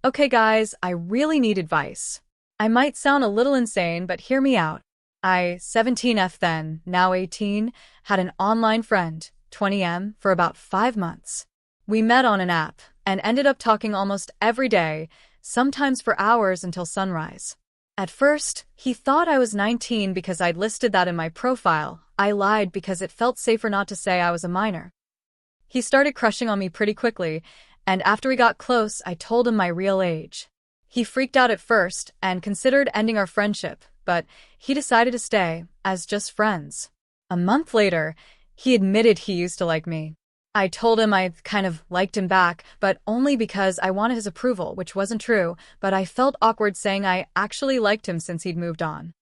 Okay guys, I really need advice. I might sound a little insane, but hear me out. I, 17F then, now 18, had an online friend, 20M, for about 5 months. We met on an app and ended up talking almost every day, sometimes for hours until sunrise. At first, he thought I was 19 because I'd listed that in my profile. I lied because it felt safer not to say I was a minor. He started crushing on me pretty quickly, and after we got close, I told him my real age. He freaked out at first and considered ending our friendship, but he decided to stay, as just friends. A month later, he admitted he used to like me. I told him I kind of liked him back, but only because I wanted his approval, which wasn't true, but I felt awkward saying I actually liked him since he'd moved on.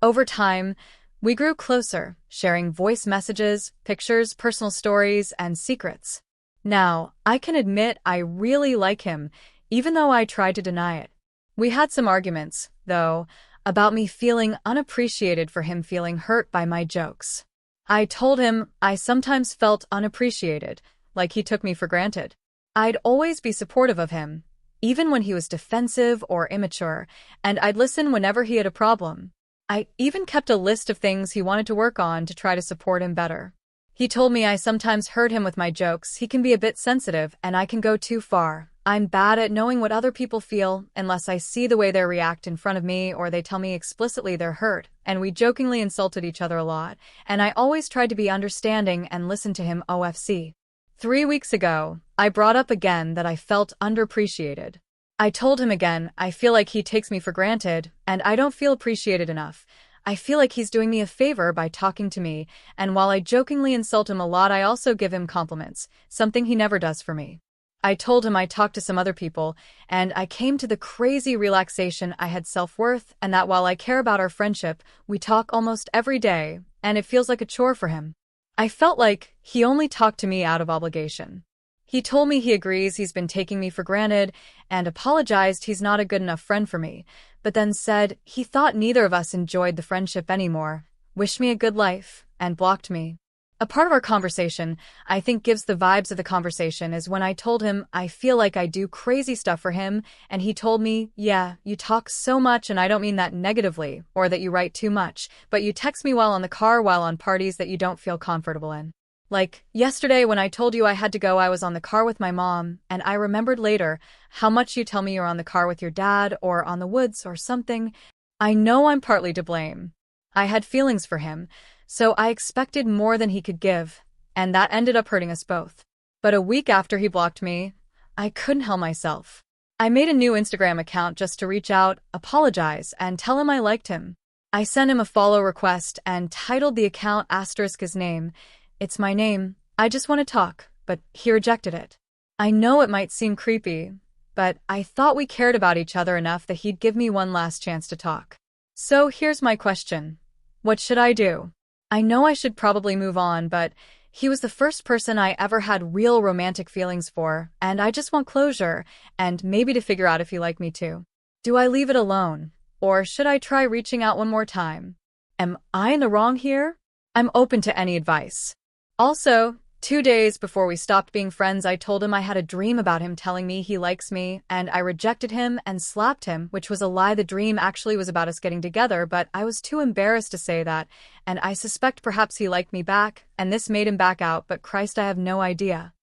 Over time, we grew closer, sharing voice messages, pictures, personal stories, and secrets. Now, I can admit I really like him, even though I tried to deny it. We had some arguments, though, about me feeling unappreciated for him feeling hurt by my jokes. I told him I sometimes felt unappreciated, like he took me for granted. I'd always be supportive of him, even when he was defensive or immature, and I'd listen whenever he had a problem. I even kept a list of things he wanted to work on to try to support him better. He told me I sometimes hurt him with my jokes. He can be a bit sensitive, and I can go too far. I'm bad at knowing what other people feel unless I see the way they react in front of me or they tell me explicitly they're hurt, and we jokingly insulted each other a lot, and I always tried to be understanding and listen to him OFC. 3 weeks ago, I brought up again that I felt underappreciated. I told him again I feel like he takes me for granted, and I don't feel appreciated enough. I feel like he's doing me a favor by talking to me, and while I jokingly insult him a lot, I also give him compliments, something he never does for me. I told him I talked to some other people, and I came to the crazy realization I had self-worth, and that while I care about our friendship, we talk almost every day, and it feels like a chore for him. I felt like he only talked to me out of obligation. He told me he agrees he's been taking me for granted and apologized he's not a good enough friend for me, but then said he thought neither of us enjoyed the friendship anymore, wished me a good life, and blocked me. A part of our conversation I think gives the vibes of the conversation is when I told him I feel like I do crazy stuff for him, and he told me, yeah, you talk so much, and I don't mean that negatively or that you write too much, but you text me while on the car while on parties that you don't feel comfortable in. Like, yesterday when I told you I had to go, I was on the car with my mom, and I remembered later how much you tell me you're on the car with your dad or on the woods or something. I know I'm partly to blame. I had feelings for him, so I expected more than he could give, and that ended up hurting us both. But a week after he blocked me, I couldn't help myself. I made a new Instagram account just to reach out, apologize, and tell him I liked him. I sent him a follow request and titled the account * his name. It's my name, I just want to talk, but he rejected it. I know it might seem creepy, but I thought we cared about each other enough that he'd give me one last chance to talk. So here's my question. What should I do? I know I should probably move on, but he was the first person I ever had real romantic feelings for, and I just want closure, and maybe to figure out if he liked me too. Do I leave it alone, or should I try reaching out one more time? Am I in the wrong here? I'm open to any advice. Also, 2 days before we stopped being friends, I told him I had a dream about him telling me he likes me, and I rejected him and slapped him, which was a lie. The dream actually was about us getting together, but I was too embarrassed to say that, and I suspect perhaps he liked me back, and this made him back out, but Christ, I have no idea.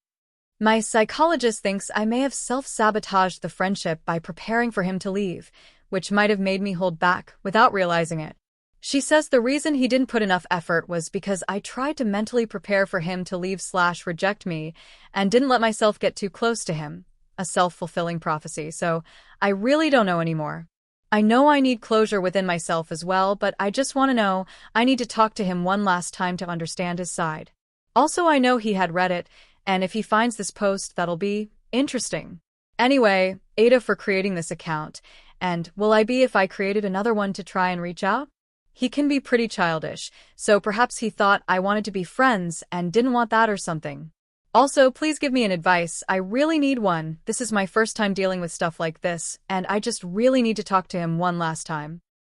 My psychologist thinks I may have self-sabotaged the friendship by preparing for him to leave, which might have made me hold back without realizing it. She says the reason he didn't put enough effort was because I tried to mentally prepare for him to leave/reject me and didn't let myself get too close to him, a self-fulfilling prophecy, so I really don't know anymore. I know I need closure within myself as well, but I just want to know I need to talk to him one last time to understand his side. Also, I know he had read it, and if he finds this post, that'll be interesting. Anyway, Ada for creating this account, and will I be if I created another one to try and reach out? He can be pretty childish, so perhaps he thought I wanted to be friends and didn't want that or something. Also, please give me an advice. I really need one. This is my first time dealing with stuff like this, and I just really need to talk to him one last time.